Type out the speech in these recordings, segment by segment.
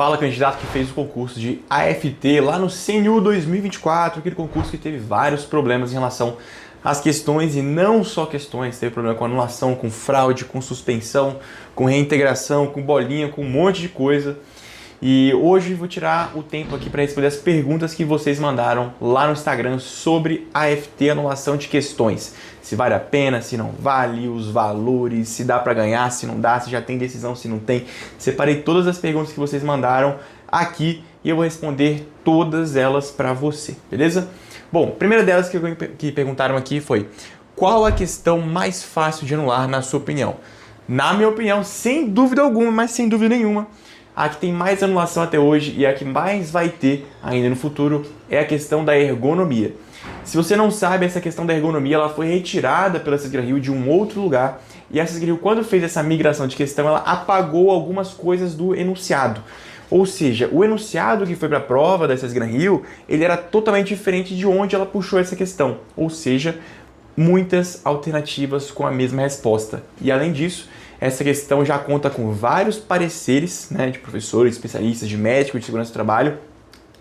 Fala, candidato que fez o concurso de AFT lá no CNU 2024, aquele concurso que teve vários problemas em relação às questões e não só questões, teve problema com anulação, com fraude, com suspensão, com reintegração, com bolinha, com um monte de coisa. E hoje vou tirar o tempo aqui para responder as perguntas que vocês mandaram lá no Instagram sobre AFT, anulação de questões. Se vale a pena, se não vale, os valores, se dá para ganhar, se não dá, se já tem decisão, se não tem. Separei todas as perguntas que vocês mandaram aqui e eu vou responder todas elas para você, beleza? Bom, a primeira delas que perguntaram aqui foi: qual a questão mais fácil de anular na sua opinião? Na minha opinião, sem dúvida alguma, mas sem dúvida nenhuma, a que tem mais anulação até hoje e a que mais vai ter ainda no futuro é a questão da ergonomia. Se você não sabe, essa questão da ergonomia ela foi retirada pela SysGram de um outro lugar e a SysGram, quando fez essa migração de questão, ela apagou algumas coisas do enunciado. Ou seja, o enunciado que foi para a prova da SysGram, ele era totalmente diferente de onde ela puxou essa questão. Ou seja, muitas alternativas com a mesma resposta. E além disso, essa questão já conta com vários pareceres, né, de professores, especialistas, de médicos de segurança do trabalho,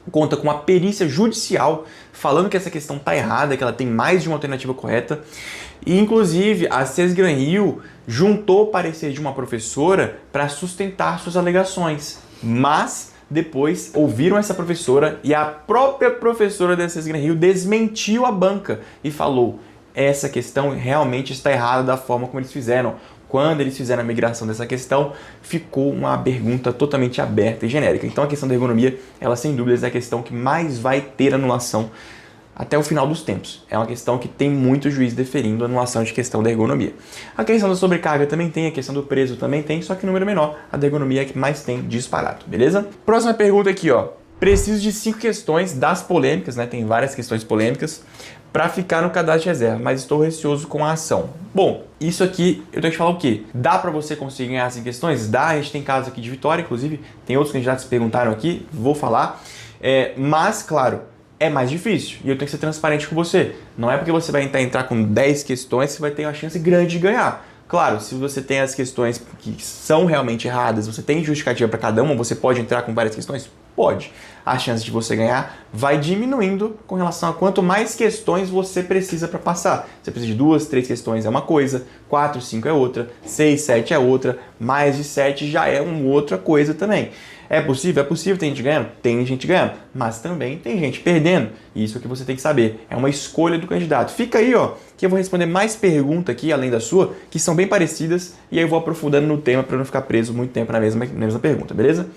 conta com a perícia judicial falando que essa questão está errada, que ela tem mais de uma alternativa correta. E, inclusive, a SysGram juntou o parecer de uma professora para sustentar suas alegações. Mas depois ouviram essa professora e a própria professora da SysGram desmentiu a banca e falou: essa questão realmente está errada da forma como eles fizeram. Quando eles fizeram a migração dessa questão, ficou uma pergunta totalmente aberta e genérica. Então a questão da ergonomia, ela sem dúvidas é a questão que mais vai ter anulação até o final dos tempos. É uma questão que tem muito juiz deferindo a anulação de questão da ergonomia. A questão da sobrecarga também tem, a questão do preso também tem, só que número menor, a da ergonomia é a que mais tem disparado, beleza? Próxima pergunta aqui, ó. Preciso de 5 questões das polêmicas, né? Tem várias questões polêmicas, para ficar no cadastro de reserva, mas estou receoso com a ação. Bom, isso aqui, eu tenho que falar o quê? Dá para você conseguir ganhar 5 questões? Dá, a gente tem casos aqui de vitória, inclusive, tem outros candidatos que perguntaram aqui, vou falar. Mas, claro, é mais difícil e eu tenho que ser transparente com você. Não é porque você vai entrar com 10 questões que você vai ter uma chance grande de ganhar. Claro, se você tem as questões que são realmente erradas, você tem justificativa para cada uma, você pode entrar com várias questões? Pode. A chance de você ganhar vai diminuindo com relação a quanto mais questões você precisa para passar. Você precisa de 2, 3 questões é uma coisa, 4, 5 é outra, 6, 7 é outra, mais de 7 já é uma outra coisa também. É possível? É possível. Tem gente ganhando? Tem gente ganhando. Mas também tem gente perdendo. Isso é o que você tem que saber. É uma escolha do candidato. Fica aí, ó, que eu vou responder mais perguntas aqui, além da sua, que são bem parecidas, e aí eu vou aprofundando no tema para não ficar preso muito tempo na mesma pergunta, beleza?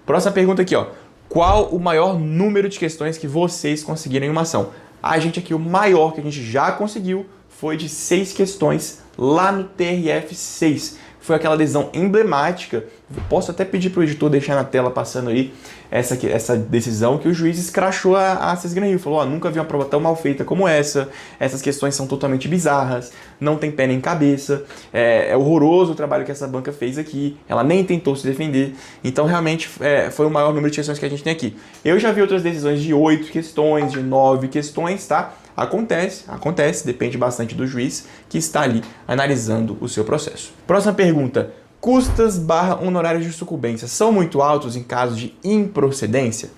Próxima pergunta aqui, ó. Qual o maior número de questões que vocês conseguiram em uma ação? A gente aqui, o maior que a gente já conseguiu foi de 6 questões lá no TRF6. Foi aquela decisão emblemática. Posso até pedir para o editor deixar na tela passando aí essa decisão que o juiz escrachou a SysGram. Falou: ó, nunca vi uma prova tão mal feita como essa. Essas questões são totalmente bizarras, não tem pé nem cabeça. É horroroso o trabalho que essa banca fez aqui. Ela nem tentou se defender. Então, realmente, foi o maior número de questões que a gente tem aqui. Eu já vi outras decisões de 8 questões, de 9 questões, tá? Acontece, depende bastante do juiz que está ali analisando o seu processo. Próxima pergunta: custas / honorários de sucumbência são muito altos em caso de improcedência?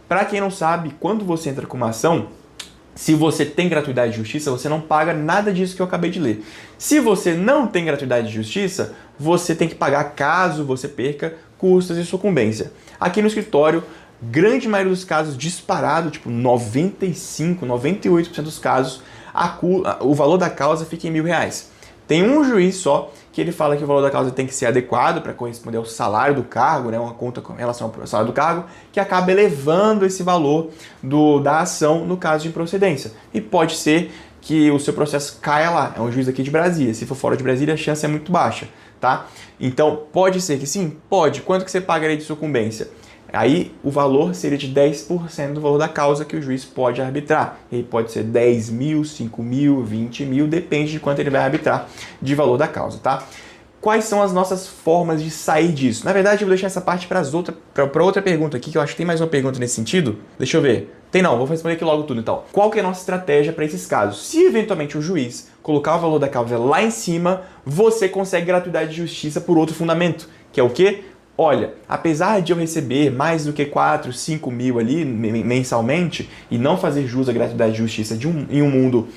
Para quem não sabe, quando você entra com uma ação, se você tem gratuidade de justiça, você não paga nada disso que eu acabei de ler. Se você não tem gratuidade de justiça, você tem que pagar caso você perca custas e sucumbência. Aqui no escritório, grande maioria dos casos disparado, tipo 95, 98% dos casos, o valor da causa fica em R$1.000. Tem um juiz só que ele fala que o valor da causa tem que ser adequado para corresponder ao salário do cargo, né, uma conta com relação ao salário do cargo, que acaba elevando esse valor da ação no caso de improcedência. E pode ser que o seu processo caia lá. É um juiz aqui de Brasília. Se for fora de Brasília, a chance é muito baixa, tá? Então, pode ser que sim? Pode. Quanto que você pagaria de sucumbência? Aí o valor seria de 10% do valor da causa que o juiz pode arbitrar. Ele pode ser 10 mil, 5 mil, 20 mil, depende de quanto ele vai arbitrar de valor da causa, tá? Quais são as nossas formas de sair disso? Na verdade, eu vou deixar essa parte para outra pergunta aqui, que eu acho que tem mais uma pergunta nesse sentido. Deixa eu ver. Tem não, vou responder aqui logo tudo então. Qual que é a nossa estratégia para esses casos? Se eventualmente o juiz colocar o valor da causa lá em cima, você consegue gratuidade de justiça por outro fundamento, que é o quê? olha, apesar de eu receber mais do que 4, 5 mil ali mensalmente e não fazer jus à gratuidade de justiça em um mundo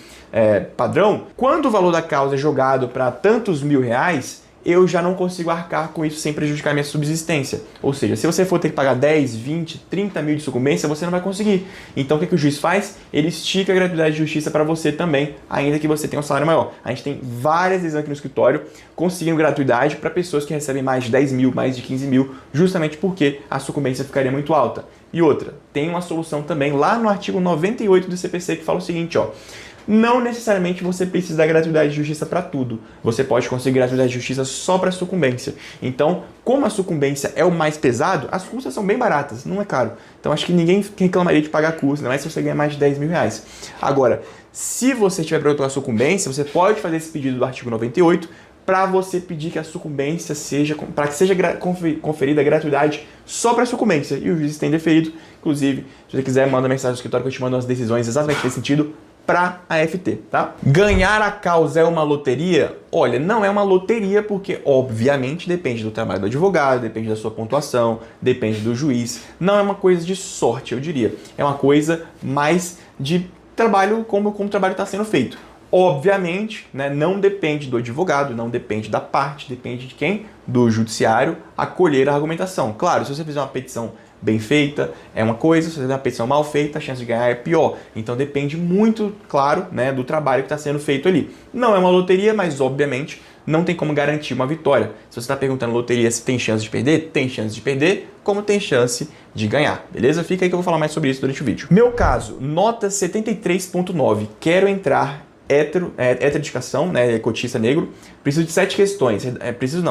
padrão, quando o valor da causa é jogado para tantos mil reais, eu já não consigo arcar com isso sem prejudicar minha subsistência. Ou seja, se você for ter que pagar 10, 20, 30 mil de sucumbência, você não vai conseguir. Então o que o juiz faz? Ele estica a gratuidade de justiça para você também, ainda que você tenha um salário maior. A gente tem várias vezes aqui no escritório conseguindo gratuidade para pessoas que recebem mais de 10 mil, mais de 15 mil, justamente porque a sucumbência ficaria muito alta. E outra, tem uma solução também lá no artigo 98 do CPC que fala o seguinte, ó. Não necessariamente você precisa da gratuidade de justiça para tudo. Você pode conseguir gratuidade de justiça só para sucumbência. Então, como a sucumbência é o mais pesado, as custas são bem baratas, não é caro. Então, acho que ninguém reclamaria de pagar custo, ainda mais se você ganhar mais de 10 mil reais. Agora, se você tiver problema com a sucumbência, você pode fazer esse pedido do artigo 98 para você pedir que a sucumbência para que seja conferida a gratuidade só para sucumbência. E o juiz tem deferido. Inclusive, se você quiser, manda mensagem no escritório que eu te mando umas decisões exatamente nesse sentido para a AFT, tá? Ganhar a causa é uma loteria? Olha, não é uma loteria porque, obviamente, depende do trabalho do advogado, depende da sua pontuação, depende do juiz. Não é uma coisa de sorte, eu diria. É uma coisa mais de trabalho, como o trabalho está sendo feito. Obviamente, né, não depende do advogado, não depende da parte, depende de quem? Do judiciário acolher a argumentação. Claro, se você fizer uma petição bem feita é uma coisa, se você fizer uma petição mal feita, a chance de ganhar é pior. Então depende muito, claro, né, do trabalho que está sendo feito ali. Não é uma loteria, mas obviamente não tem como garantir uma vitória. Se você está perguntando loteria se tem chance de perder, tem chance de perder, como tem chance de ganhar, beleza? Fica aí que eu vou falar mais sobre isso durante o vídeo. Meu caso, nota 73.9, quero entrar heteroedicação, né, cotista negro, preciso de 7 questões,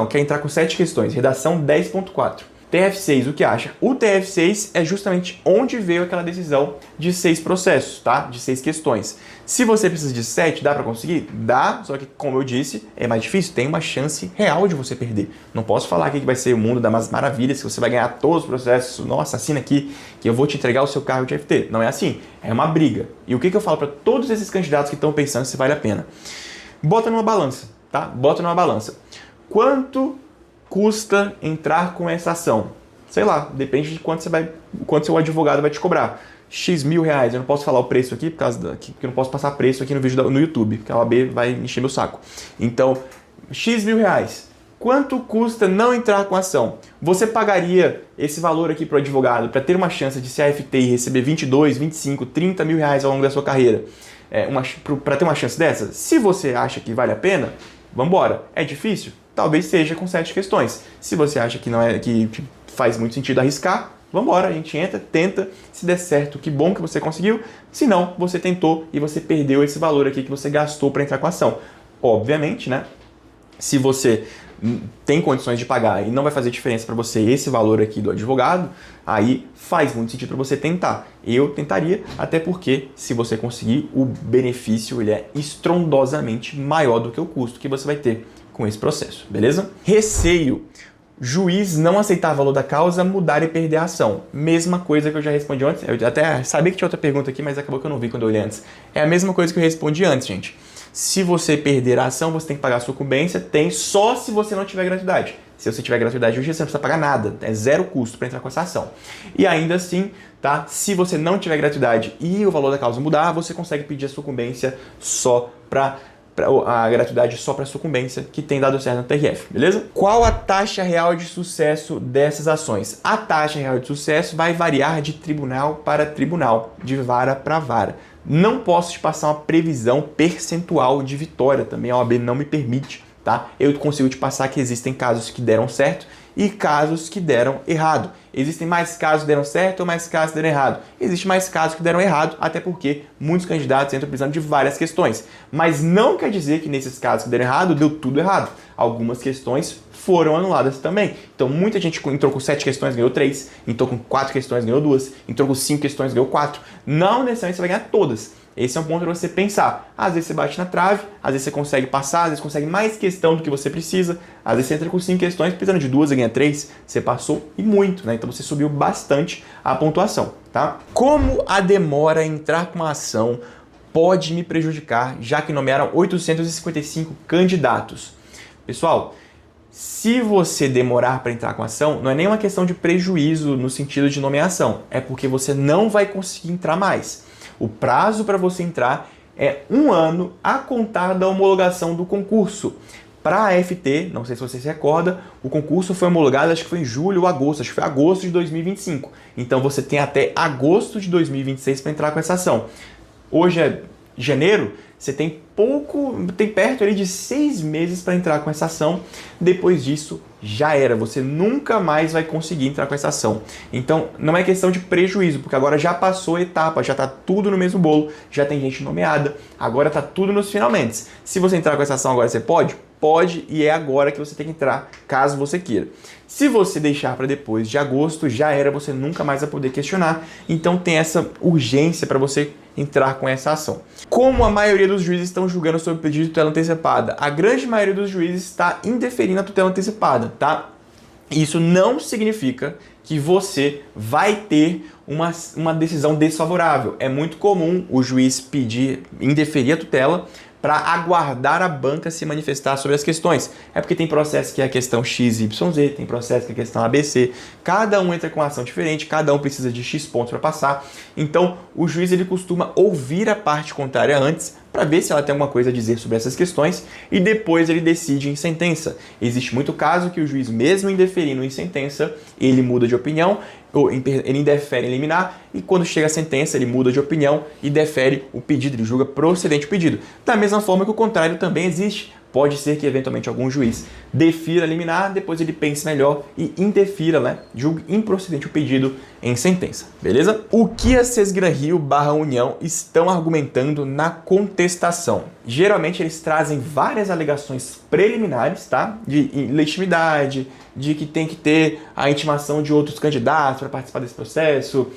quer entrar com 7 questões, redação 10.4. TF6, o que acha? O TF6 é justamente onde veio aquela decisão de 6 processos, tá? De 6 questões. Se você precisa de 7, dá para conseguir? Dá, só que, como eu disse, é mais difícil, tem uma chance real de você perder. Não posso falar aqui que vai ser o mundo das maravilhas, que você vai ganhar todos os processos, nossa, assina aqui, que eu vou te entregar o seu cargo de FT. Não é assim, é uma briga. E o que eu falo para todos esses candidatos que estão pensando se vale a pena? Bota numa balança, tá? Bota numa balança. Quanto custa entrar com essa ação? Sei lá, depende de quanto seu advogado vai te cobrar. X mil reais, eu não posso falar o preço aqui, porque eu não posso passar preço aqui no vídeo no YouTube, porque a OAB vai encher meu saco. Então, X mil reais. Quanto custa não entrar com a ação? Você pagaria esse valor aqui para o advogado para ter uma chance de ser AFT e receber 22, 25, 30 mil reais ao longo da sua carreira? Para ter uma chance dessa? Se você acha que vale a pena, vamos embora. É difícil? Talvez seja com 7 questões. Se você acha que não é, que faz muito sentido arriscar, vamos embora, a gente entra, tenta, se der certo, que bom que você conseguiu. Se não, você tentou e você perdeu esse valor aqui que você gastou para entrar com a ação. Obviamente, né? Se você tem condições de pagar e não vai fazer diferença para você esse valor aqui do advogado, aí faz muito sentido para você tentar. Eu tentaria, até porque se você conseguir, o benefício ele é estrondosamente maior do que o custo que você vai ter com esse processo, beleza? Receio. Juiz não aceitar o valor da causa, mudar e perder a ação. Mesma coisa que eu já respondi antes. Eu até sabia que tinha outra pergunta aqui, mas acabou que eu não vi quando eu olhei antes. É a mesma coisa que eu respondi antes, gente. Se você perder a ação, você tem que pagar a sucumbência. Tem só se você não tiver gratuidade. Se você tiver gratuidade de justiça, você não precisa pagar nada. É zero custo para entrar com essa ação. E ainda assim, tá? Se você não tiver gratuidade e o valor da causa mudar, você consegue pedir a sucumbência só para a gratuidade só para sucumbência, que tem dado certo no TRF, beleza? Qual a taxa real de sucesso dessas ações? A taxa real de sucesso vai variar de tribunal para tribunal, de vara para vara. Não posso te passar uma previsão percentual de vitória, também a OAB não me permite, tá? Eu consigo te passar que existem casos que deram certo e casos que deram errado. Existem mais casos que deram certo ou mais casos que deram errado? Existem mais casos que deram errado, até porque muitos candidatos entram precisando de várias questões. Mas não quer dizer que nesses casos que deram errado, deu tudo errado. Algumas questões foram anuladas também. Então muita gente entrou com 7 questões, ganhou 3. Entrou com 4 questões, ganhou 2. Entrou com 5 questões, ganhou 4. Não necessariamente você vai ganhar todas. Esse é um ponto para você pensar. Às vezes você bate na trave, às vezes você consegue passar, às vezes consegue mais questão do que você precisa. Às vezes você entra com 5 questões, precisando de 2 e ganha 3. Você passou e muito, né? Então você subiu bastante a pontuação, tá? Como a demora em entrar com a ação pode me prejudicar, já que nomearam 855 candidatos? Pessoal, Se você demorar para entrar com a ação, não é nem uma questão de prejuízo no sentido de nomeação, é porque você não vai conseguir entrar mais. O prazo para você entrar é 1 ano a contar da homologação do concurso. Para a AFT, não sei se você se recorda, o concurso foi homologado, acho que foi em julho ou agosto, acho que foi agosto de 2025. Então você tem até agosto de 2026 para entrar com essa ação. Hoje é janeiro, você tem perto ali de 6 meses para entrar com essa ação. Depois disso, já era. Você nunca mais vai conseguir entrar com essa ação. Então, não é questão de prejuízo, porque agora já passou a etapa, já está tudo no mesmo bolo, já tem gente nomeada, agora está tudo nos finalmente. Se você entrar com essa ação agora, você pode? Pode, e é agora que você tem que entrar, caso você queira. Se você deixar para depois de agosto, já era, você nunca mais vai poder questionar. Então tem essa urgência para você entrar com essa ação. Como a maioria dos juízes estão julgando sobre o pedido de tutela antecipada? A grande maioria dos juízes está indeferindo a tutela antecipada, tá? Isso não significa que você vai ter uma decisão desfavorável. É muito comum o juiz pedir, indeferir a tutela, para aguardar a banca se manifestar sobre as questões. É porque tem processo que é a questão XYZ, tem processo que é a questão ABC, cada um entra com uma ação diferente, cada um precisa de X pontos para passar. Então, o juiz ele costuma ouvir a parte contrária antes, para ver se ela tem alguma coisa a dizer sobre essas questões, e depois ele decide em sentença. Existe muito caso que o juiz, mesmo indeferindo em sentença, ele muda de opinião, ou ele indefere em liminar, e quando chega a sentença ele muda de opinião e defere o pedido, ele julga procedente o pedido. Da mesma forma que o contrário também existe. Pode ser que eventualmente algum juiz defira liminar, depois ele pense melhor e indefira, né? Julgue improcedente o pedido em sentença, beleza? O que a Sesgran-Rio / União estão argumentando na contestação? Geralmente eles trazem várias alegações preliminares, tá? De legitimidade, de que tem que ter a intimação de outros candidatos para participar desse processo,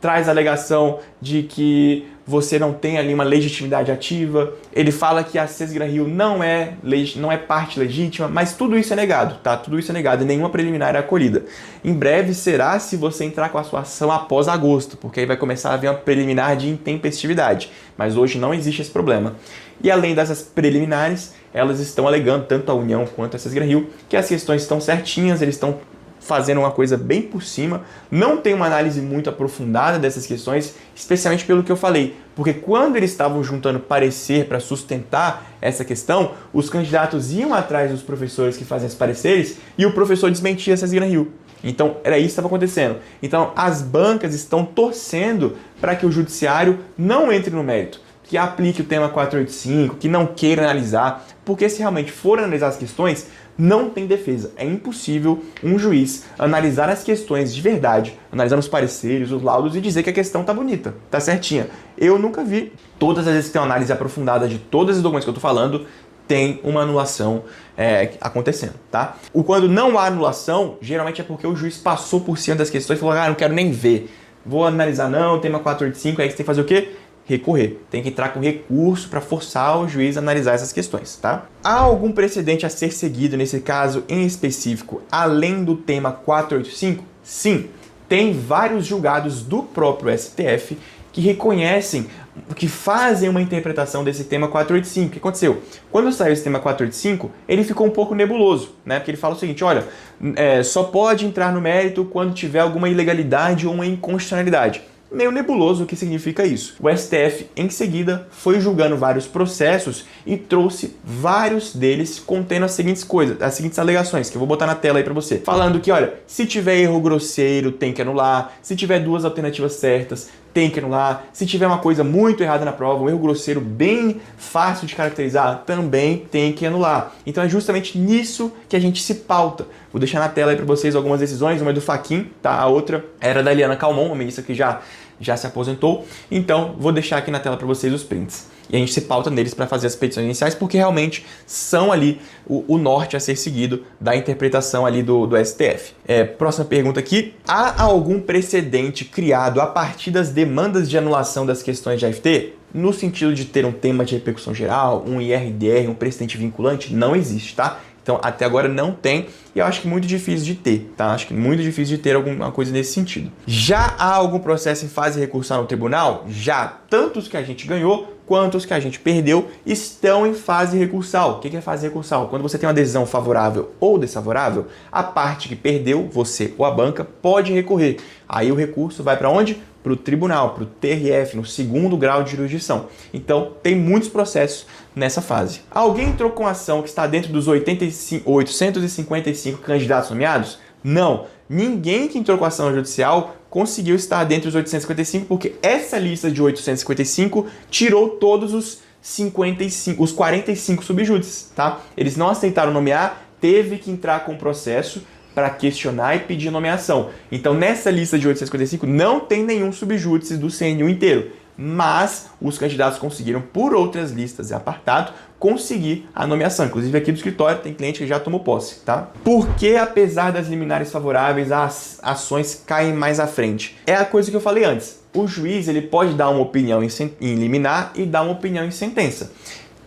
traz a alegação de que você não tem ali uma legitimidade ativa, ele fala que a Sesgran-Rio não é parte legítima, mas tudo isso é negado, tá? Tudo isso é negado e nenhuma preliminar é acolhida. Em breve será se você entrar com a sua ação após agosto, porque aí vai começar a haver uma preliminar de intempestividade, mas hoje não existe esse problema. E além dessas preliminares, elas estão alegando, tanto a União quanto a Sesgran-Rio, que as questões estão certinhas, eles estão fazendo uma coisa bem por cima, não tem uma análise muito aprofundada dessas questões, especialmente pelo que eu falei, porque quando eles estavam juntando parecer para sustentar essa questão, os candidatos iam atrás dos professores que fazem os pareceres e o professor desmentia a Sesgran-Rio. Então, era isso que estava acontecendo. Então, as bancas estão torcendo para que o judiciário não entre no mérito, que aplique o tema 485, que não queira analisar, porque se realmente for analisar as questões, não tem defesa. É impossível um juiz analisar as questões de verdade, analisando os pareceres, os laudos e dizer que a questão tá bonita, tá certinha. Eu nunca vi. Todas as vezes que tem uma análise aprofundada de todos os documentos que eu tô falando, tem uma anulação acontecendo, tá? Quando não há anulação, geralmente é porque o juiz passou por cima das questões e falou, não quero nem ver. Vou analisar não, tema 485, aí você tem que fazer o quê? Recorrer. Tem que entrar com recurso para forçar o juiz a analisar essas questões, tá? Há algum precedente a ser seguido nesse caso em específico, além do tema 485? Sim, tem vários julgados do próprio STF que reconhecem, que fazem uma interpretação desse tema 485. O que aconteceu? Quando saiu esse tema 485, ele ficou um pouco nebuloso, né? Porque ele fala o seguinte, olha, só pode entrar no mérito quando tiver alguma ilegalidade ou uma inconstitucionalidade. Meio nebuloso o que significa isso. O STF, em seguida, foi julgando vários processos e trouxe vários deles contendo as seguintes coisas, as seguintes alegações, que eu vou botar na tela aí pra você. Falando que, olha, se tiver erro grosseiro, tem que anular. Se tiver duas alternativas certas, tem que anular. Se tiver uma coisa muito errada na prova, um erro grosseiro bem fácil de caracterizar, também tem que anular. Então é justamente nisso que a gente se pauta. Vou deixar na tela aí para vocês algumas decisões, uma é do Fachin, tá? A outra era da Eliana Calmon, uma ministra que já se aposentou. Então vou deixar aqui na tela para vocês os prints. E a gente se pauta neles para fazer as petições iniciais, porque realmente são ali o norte a ser seguido da interpretação ali do STF. Próxima pergunta aqui. Há algum precedente criado a partir das demandas de anulação das questões de AFT? No sentido de ter um tema de repercussão geral, um IRDR, um precedente vinculante? Não existe, tá? Então, até agora não tem, e eu acho que muito difícil de ter, tá? Acho que muito difícil de ter alguma coisa nesse sentido. Já há algum processo em fase recursal no tribunal? Já. Tanto os que a gente ganhou, quanto os que a gente perdeu estão em fase recursal. O que é fase recursal? Quando você tem uma decisão favorável ou desfavorável, a parte que perdeu, você ou a banca, pode recorrer. Aí o recurso vai para onde? Para o tribunal, para o TRF, no segundo grau de jurisdição. Então, tem muitos processos nessa fase. Alguém entrou com ação que está dentro dos 855 candidatos nomeados? Não. Ninguém que entrou com ação judicial conseguiu estar dentro dos 855, porque essa lista de 855 tirou todos os 45 subjúdices, tá? Eles não aceitaram nomear, teve que entrar com o processo para questionar e pedir nomeação. Então, nessa lista de 855 não tem nenhum subjúdice do CNU inteiro, mas os candidatos conseguiram, por outras listas e apartado, conseguir a nomeação. Inclusive, aqui do escritório tem cliente que já tomou posse, tá? Porque, apesar das liminares favoráveis, as ações caem mais à frente? É a coisa que eu falei antes. O juiz ele pode dar uma opinião em liminar e dar uma opinião em sentença.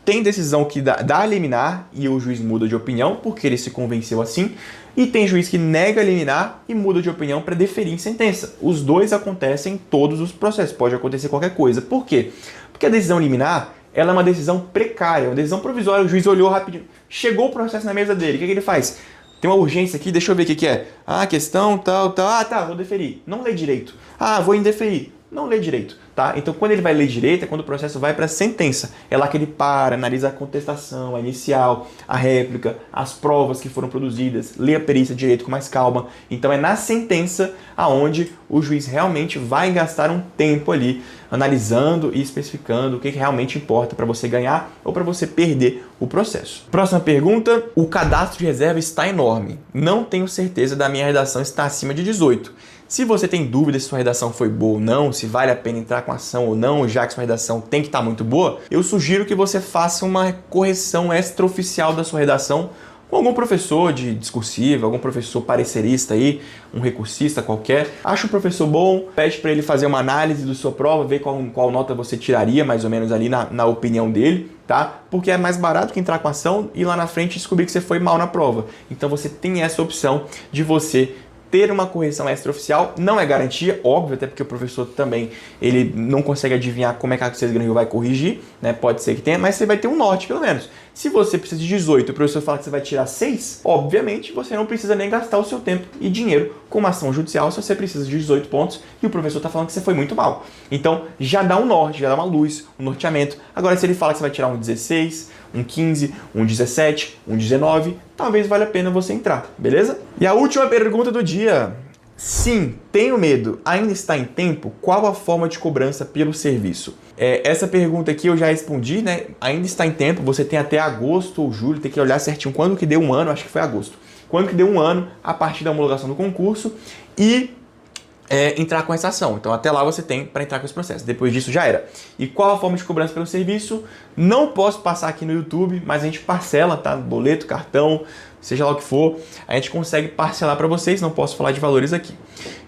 Tem decisão que dá liminar e o juiz muda de opinião porque ele se convenceu assim. E tem juiz que nega liminar e muda de opinião para deferir em sentença. Os dois acontecem em todos os processos. Pode acontecer qualquer coisa. Por quê? Porque a decisão liminar ela é uma decisão precária, uma decisão provisória. O juiz olhou rapidinho, chegou o processo na mesa dele. O que ele faz? Tem uma urgência aqui, deixa eu ver o que é. Ah, questão, tal. Ah, tá, vou deferir. Não lê direito. Ah, vou indeferir. Não lê direito, tá? Então, quando ele vai ler direito, é quando o processo vai para a sentença. É lá que ele para, analisa a contestação, a inicial, a réplica, as provas que foram produzidas, lê a perícia de direito com mais calma. Então, é na sentença aonde o juiz realmente vai gastar um tempo ali analisando e especificando o que realmente importa para você ganhar ou para você perder o processo. Próxima pergunta. O cadastro de reserva está enorme. Não tenho certeza da minha redação estar acima de 18. Se você tem dúvida se sua redação foi boa ou não, se vale a pena entrar com ação ou não, já que sua redação tem que estar muito boa, eu sugiro que você faça uma correção extraoficial da sua redação com algum professor de discursiva, algum professor parecerista aí, um recursista qualquer. Acha um professor bom, pede para ele fazer uma análise da sua prova, ver qual nota você tiraria, mais ou menos ali na opinião dele, tá? Porque é mais barato que entrar com ação e lá na frente descobrir que você foi mal na prova. Então você tem essa opção de você ter uma correção extraoficial. Não é garantia, óbvio, até porque o professor também ele não consegue adivinhar como é que a César Granil vai corrigir, né? Pode ser que tenha, mas você vai ter um norte, pelo menos. Se você precisa de 18 e o professor fala que você vai tirar 6, obviamente você não precisa nem gastar o seu tempo e dinheiro com uma ação judicial se você precisa de 18 pontos e o professor está falando que você foi muito mal. Então, já dá um norte, já dá uma luz, um norteamento. Agora, se ele fala que você vai tirar um 16, um 15, um 17, um 19, talvez valha a pena você entrar, beleza? E a última pergunta do dia. Sim, tenho medo. Ainda está em tempo? Qual a forma de cobrança pelo serviço? Essa pergunta aqui eu já respondi, né? Ainda está em tempo, você tem até agosto ou julho, tem que olhar certinho quando que deu um ano, acho que foi agosto. Quando que deu um ano a partir da homologação do concurso e entrar com essa ação. Então até lá você tem para entrar com esse processo. Depois disso já era. E qual a forma de cobrança pelo serviço? Não posso passar aqui no YouTube, mas a gente parcela, tá? Boleto, cartão, seja lá o que for, a gente consegue parcelar para vocês, não posso falar de valores aqui.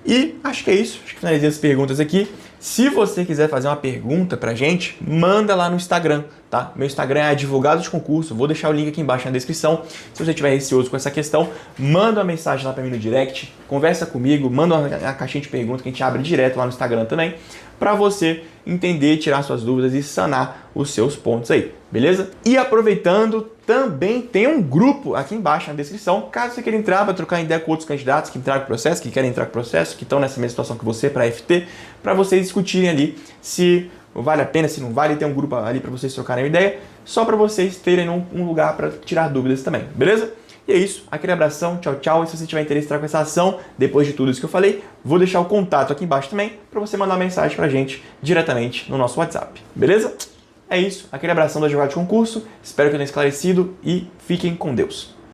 E acho que é isso, acho que finalizei as perguntas aqui. Se você quiser fazer uma pergunta pra gente, manda lá no Instagram, tá? Meu Instagram é advogado de concurso, vou deixar o link aqui embaixo na descrição. Se você estiver receoso com essa questão, manda uma mensagem lá pra mim no direct, conversa comigo, manda uma caixinha de perguntas que a gente abre direto lá no Instagram também, para você entender, tirar suas dúvidas e sanar os seus pontos aí, beleza? E aproveitando, também tem um grupo aqui embaixo na descrição, caso você queira entrar para trocar ideia com outros candidatos que entraram com o processo, que querem entrar com o processo, que estão nessa mesma situação que você para FT, para vocês discutirem ali se vale a pena, se não vale, tem um grupo ali para vocês trocarem ideia, só para vocês terem um lugar para tirar dúvidas também, beleza? E é isso, aquele abração, tchau, tchau. E se você tiver interesse em entrar com essa ação, depois de tudo isso que eu falei, vou deixar o contato aqui embaixo também, para você mandar uma mensagem pra gente diretamente no nosso WhatsApp, beleza? É isso, aquele abração do advogado de concurso, espero que eu tenha esclarecido e fiquem com Deus.